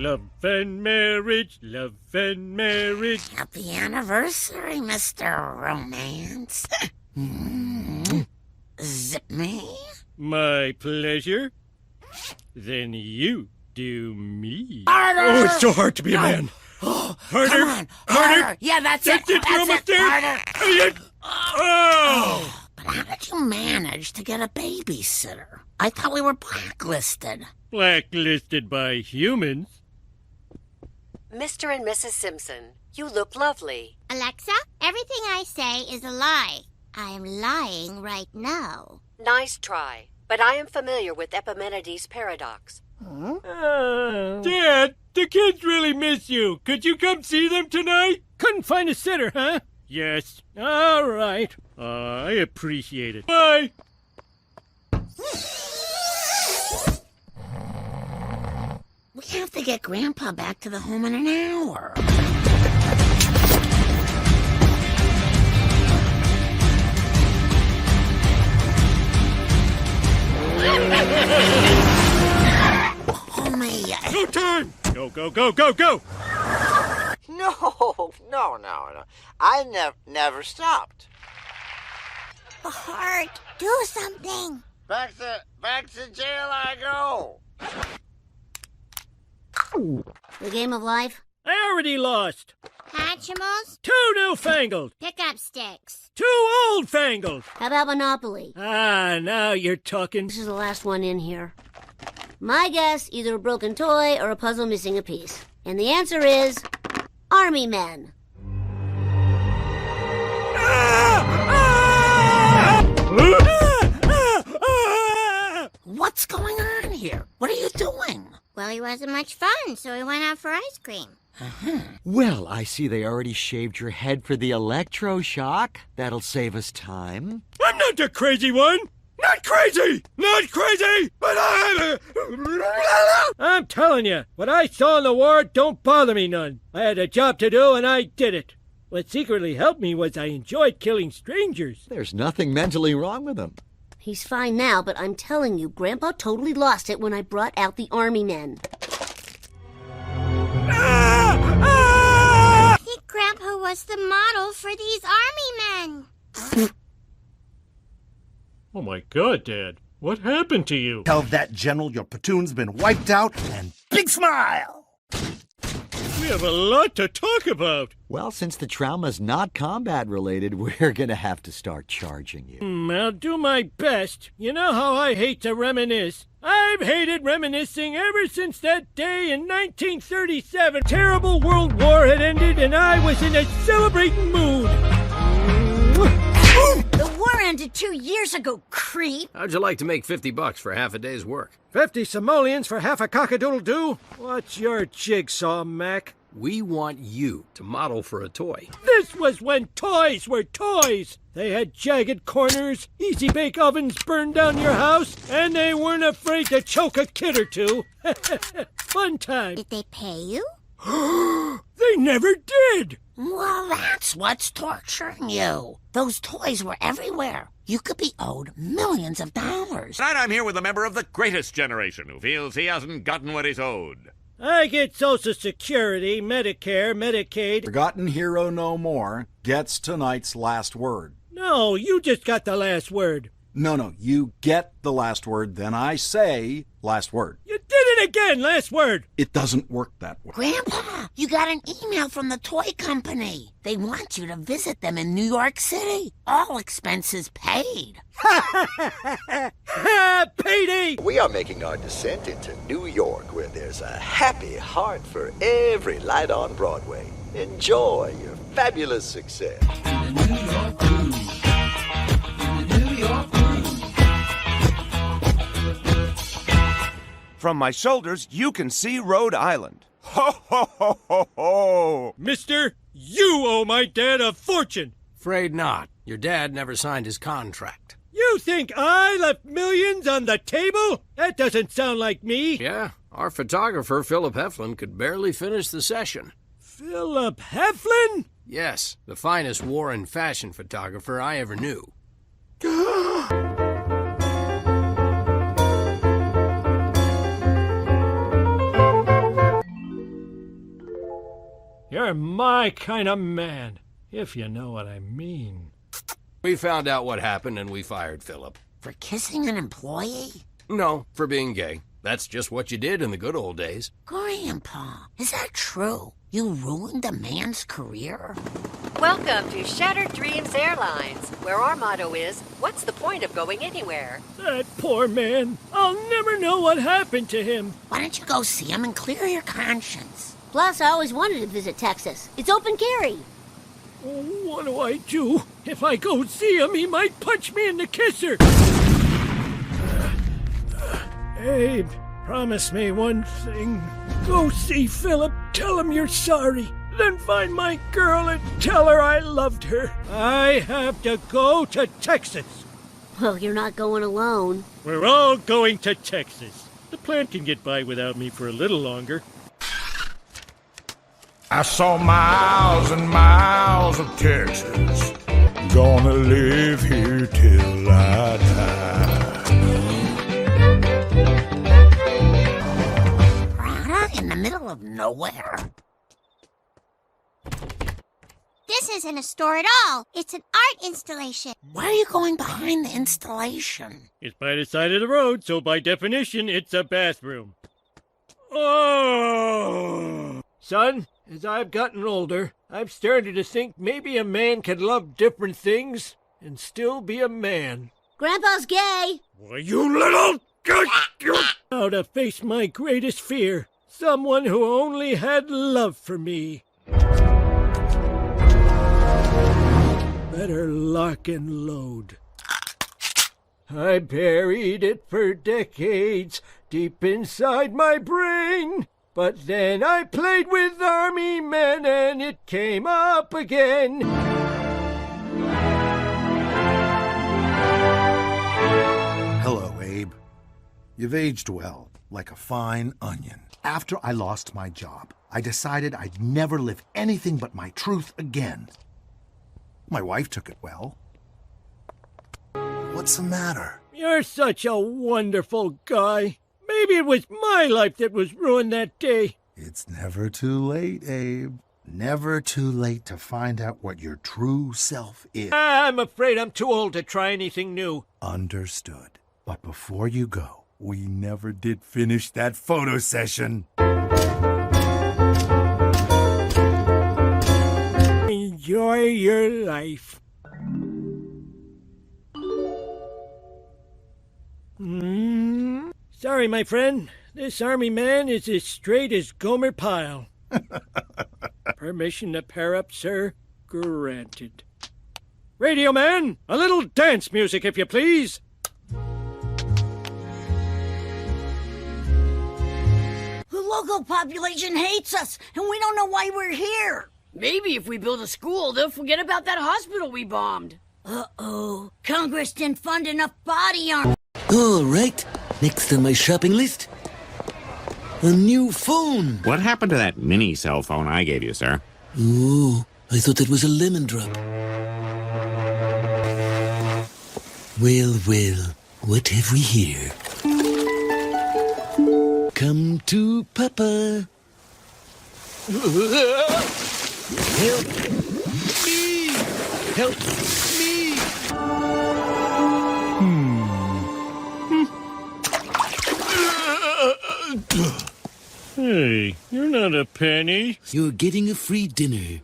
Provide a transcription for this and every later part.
Love and marriage, love and marriage. Happy anniversary, Mr. Romance. Zip me? My pleasure. Then you do me. Harder! Oh, it's so hard to be a man. Harder! Come on, harder! Yeah, that's it! That's it! Harder! Oh! But how did you manage to get a babysitter? I thought we were blacklisted. Blacklisted by humans. Mr. and Mrs. Simpson, you look lovely. Alexa, everything I say is a lie. I am lying right now. Nice try, but I am familiar with Epimenides' paradox. Dad, the kids really miss you. Could you come see them tonight? Couldn't find a sitter, huh? Yes. All right. I appreciate it. Bye. We have to get Grandpa back to the home in an hour. Homie. No time. Go, go, go, go, go. No. I never stopped. Bart, do something. Back to jail I go. The game of life? I already lost. Hatchimals? 2 newfangled. Pick up sticks. 2 old-fangled. How about Monopoly? Ah, now you're talking. This is the last one in here. My guess, either a broken toy or a puzzle missing a piece. And the answer is... Army Men. What's going on here? What are you doing? Well, he wasn't much fun, so we went out for ice cream. Well, I see they already shaved your head for the electroshock. That'll save us time. I'm not the crazy one. Not crazy! Not crazy! But I'm telling you, what I saw in the war don't bother me none. I had a job to do, and I did it. What secretly helped me was I enjoyed killing strangers. There's nothing mentally wrong with him. He's fine now, but I'm telling you, Grandpa totally lost it when I brought out the Army Men. I think Grandpa was the model for these Army Men. Oh my God, Dad. What happened to you? Tell that general your platoon's been wiped out and big smile! We have a lot to talk about. Well, since the trauma's not combat-related, we're gonna have to start charging you. I'll do my best. You know how I hate to reminisce. I've hated reminiscing ever since that day in 1937. Terrible World War had ended, and I was in a celebrating mood. The war ended 2 years ago, creep. How'd you like to make $50 for half a day's work? 50 simoleons for half a cockadoodle-doo? What's your jigsaw, Mac? We want you to model for a toy. This was when toys were toys. They had jagged corners, easy-bake ovens burned down your house, and they weren't afraid to choke a kid or two. Fun time. Did they pay you? They never did. Well, that's what's torturing you. Those toys were everywhere. You could be owed millions of dollars. Tonight I'm here with a member of the greatest generation who feels he hasn't gotten what he's owed. I get Social Security, Medicare, Medicaid. Forgotten hero no more gets tonight's last word. No, you just got the last word. No, you get the last word, then I say last word. You did it again, last word. It doesn't work that way. Grandpa, you got an email from the toy company. They want you to visit them in New York City. All expenses paid. Payday! We are making our descent into New York, where there's a happy heart for every light on Broadway. Enjoy your fabulous success. New York Blues. New York Blues. From my shoulders, you can see Rhode Island. Ho, ho, ho, ho, ho! Mister, you owe my dad a fortune. Afraid not. Your dad never signed his contract. You think I left millions on the table? That doesn't sound like me. Yeah, our photographer, Philip Heflin, could barely finish the session. Philip Heflin? Yes, the finest war and fashion photographer I ever knew. You're my kind of man, if you know what I mean. We found out what happened and we fired Philip. For kissing an employee? No, for being gay. That's just what you did in the good old days. Grandpa, is that true? You ruined a man's career? Welcome to Shattered Dreams Airlines, where our motto is, what's the point of going anywhere? That poor man. I'll never know what happened to him. Why don't you go see him and clear your conscience? Plus, I always wanted to visit Texas. It's open carry. What do I do? If I go see him, he might punch me in the kisser. Abe, promise me one thing. Go see Philip, tell him you're sorry. Then find my girl and tell her I loved her. I have to go to Texas. Well, you're not going alone. We're all going to Texas. The plant can get by without me for a little longer. I saw miles and miles of Texas. Gonna live here till I die. In the middle of nowhere? This isn't a store at all. It's an art installation. Why are you going behind the installation? It's by the side of the road, so by definition, it's a bathroom. Oh! Son, as I've gotten older, I've started to think maybe a man can love different things and still be a man. Grandpa's gay. Why, you little... How to face my greatest fear. Someone who only had love for me. Better lock and load. I buried it for decades deep inside my brain. But then I played with army men and it came up again. Hello, Abe. You've aged well, like a fine onion. After I lost my job, I decided I'd never live anything but my truth again. My wife took it well. What's the matter? You're such a wonderful guy. Maybe it was my life that was ruined that day. It's never too late, Abe. Never too late to find out what your true self is. I'm afraid I'm too old to try anything new. Understood. But before you go, we never did finish that photo session. Enjoy your life. Sorry, my friend. This army man is as straight as Gomer Pyle. Permission to pair up, sir? Granted. Radio man, a little dance music, if you please. The local population hates us, and we don't know why we're here. Maybe if we build a school, they'll forget about that hospital we bombed. Uh-oh. Congress didn't fund enough body armor. All right. Next on my shopping list, a new phone. What happened to that mini cell phone I gave you, sir? Oh, I thought that was a lemon drop. Well, well, what have we here? Come to Papa. Help me! Help me! Hey, you're not a penny. You're getting a free dinner.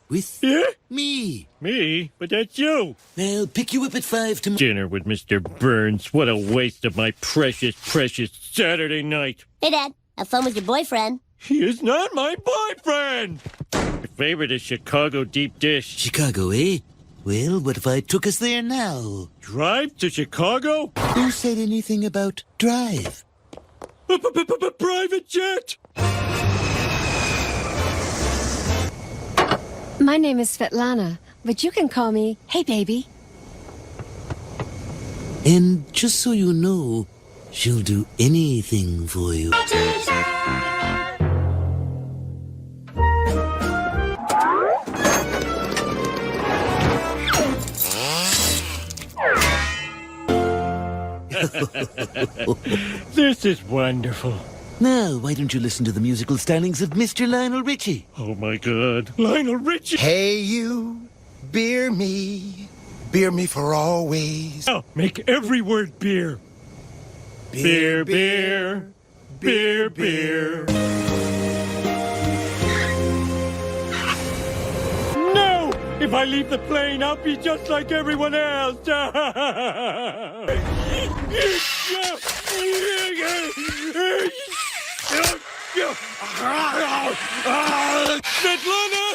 With me. Me? But that's you. I'll pick you up at 5 tomorrow. Dinner with Mr. Burns. What a waste of my precious, precious Saturday night. Hey, Dad. Have fun with your boyfriend. He is not my boyfriend. My favorite is Chicago deep dish. Chicago, eh? Well, what if I took us there now? Drive to Chicago? Who said anything about drive? Private jet! My name is Svetlana, but you can call me Hey Baby. And just so you know, she'll do anything for you. This is wonderful. Now, why don't you listen to the musical stylings of Mr. Lionel Richie? Oh, my God. Lionel Richie! Hey, you, beer me for always. Oh, make every word beer. Beer, beer, beer, beer. No! If I leave the plane, I'll be just like everyone else. Svetlana!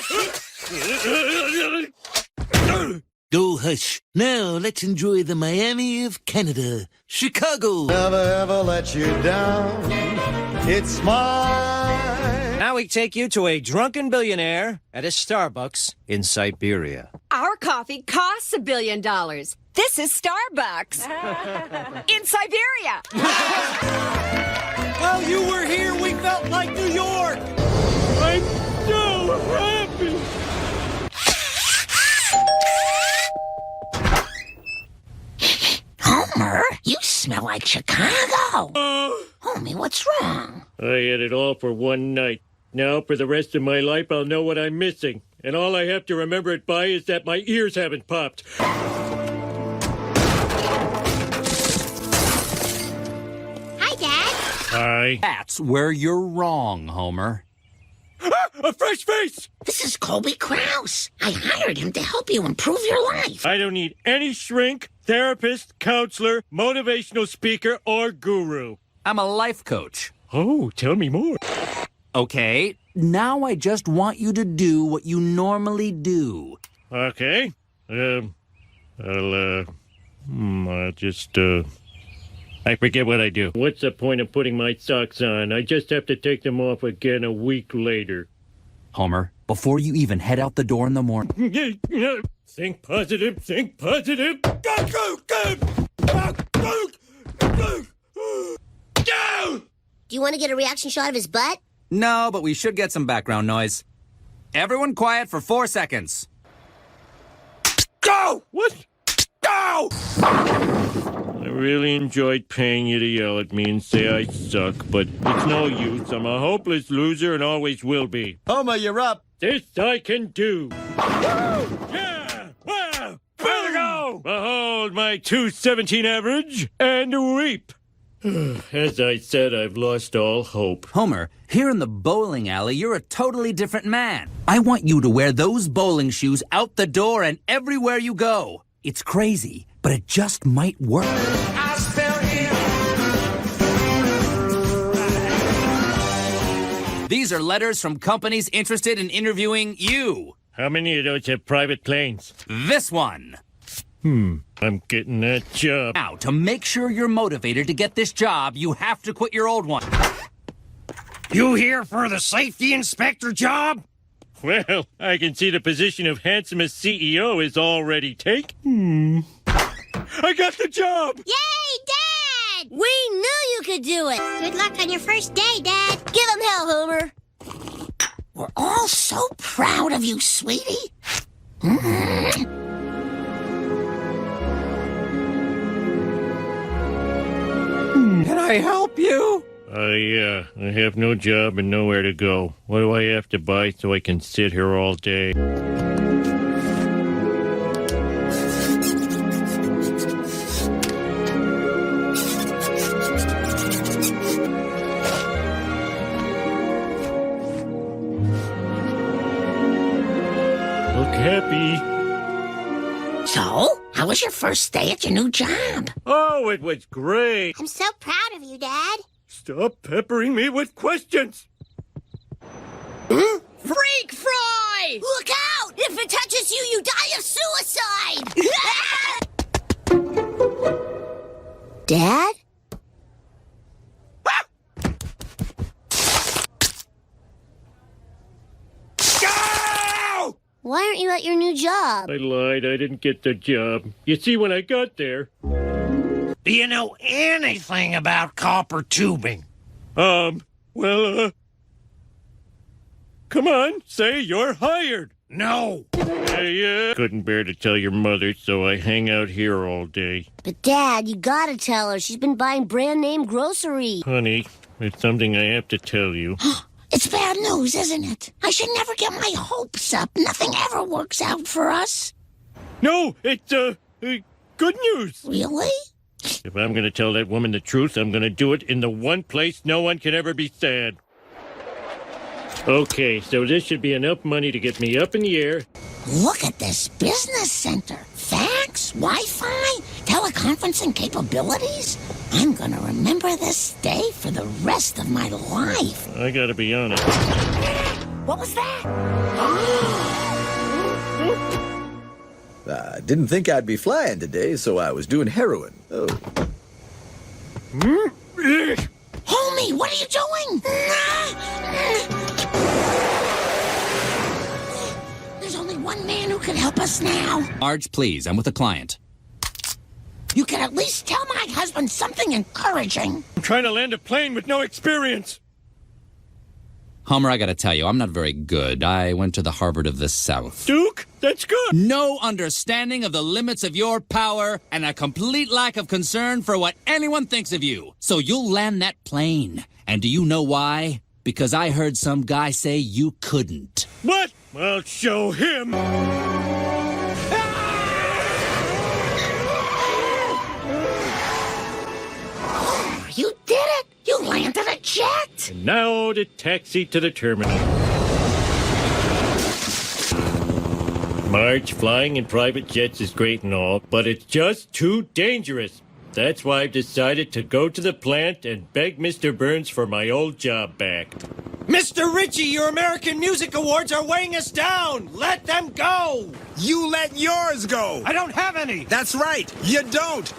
Oh, hush. Now, let's enjoy the Miami of Canada. Chicago. Never ever let you down. It's mine. Now we take you to a drunken billionaire at a Starbucks in Siberia. Our coffee costs $1 billion. This is Starbucks. In Siberia. While you were here, we felt like New York. I'm so happy. Homer, you smell like Chicago. Homie, what's wrong? I had it all for one night. Now, for the rest of my life, I'll know what I'm missing. And all I have to remember it by is that my ears haven't popped. Hi, Dad. Hi. That's where you're wrong, Homer. A fresh face! This is Colby Krause. I hired him to help you improve your life. I don't need any shrink, therapist, counselor, motivational speaker, or guru. I'm a life coach. Oh, tell me more. Okay, now I just want you to do what you normally do. Okay. I'll just, I forget what I do. What's the point of putting my socks on? I just have to take them off again a week later. Homer, before you even head out the door in the morning. Think positive, think positive. Do you want to get a reaction shot of his butt? No, but we should get some background noise. Everyone quiet for 4 seconds. Go! What? Go! I really enjoyed paying you to yell at me and say I suck, but it's no use. I'm a hopeless loser and always will be. Homer, you're up. This I can do. Yeah! Wow! Better go! Behold my 217 average and weep. As I said, I've lost all hope. Homer, here in the bowling alley, you're a totally different man. I want you to wear those bowling shoes out the door and everywhere you go. It's crazy, but it just might work. These are letters from companies interested in interviewing you. How many of those have private planes? This one. I'm getting that job. Now, to make sure you're motivated to get this job, you have to quit your old one. You here for the safety inspector job? Well, I can see the position of handsomest CEO is already taken. I got the job! Yay, Dad! We knew you could do it! Good luck on your first day, Dad. Give him hell, Homer! We're all so proud of you, sweetie. Can I help you? I have no job and nowhere to go. What do I have to buy so I can sit here all day? Look happy. So, how was your first day at your new job? Oh, it was great. I'm so proud of you, Dad. Stop peppering me with questions. Freak fry! Look out! If it touches you, you die of suicide! Dad? Go! Why aren't you at your new job? I lied. I didn't get the job. You see, when I got there... Do you know anything about copper tubing? Come on, say you're hired. No. Couldn't bear to tell your mother, so I hang out here all day. But Dad, you gotta tell her. She's been buying brand name grocery. Honey, It's something I have to tell you. It's bad news, isn't it? I should never get my hopes up. Nothing ever works out for us. No, it's, good news. Really? If I'm gonna tell that woman the truth, I'm gonna do it in the one place no one can ever be sad. Okay, so this should be enough money to get me up in the air. Look at this business center. Fax, Wi-Fi, teleconferencing capabilities. I'm gonna remember this day for the rest of my life. I gotta be honest. What was that? I didn't think I'd be flying today, so I was doing heroin. Oh. Homie, what are you doing? There's only one man who can help us now. Marge, please, I'm with a client. You can at least tell my husband something encouraging. I'm trying to land a plane with no experience. Homer, I gotta tell you, I'm not very good. I went to the Harvard of the South. Duke, that's good. No understanding of the limits of your power and a complete lack of concern for what anyone thinks of you. So you'll land that plane. And do you know why? Because I heard some guy say you couldn't. What? I'll show him. You did it! You landed a jet! And now the taxi to the terminal. Marge, flying in private jets is great and all, but it's just too dangerous. That's why I've decided to go to the plant and beg Mr. Burns for my old job back. Mr. Ritchie, your American Music Awards are weighing us down. Let them go. You let yours go. I don't have any. That's right. You don't.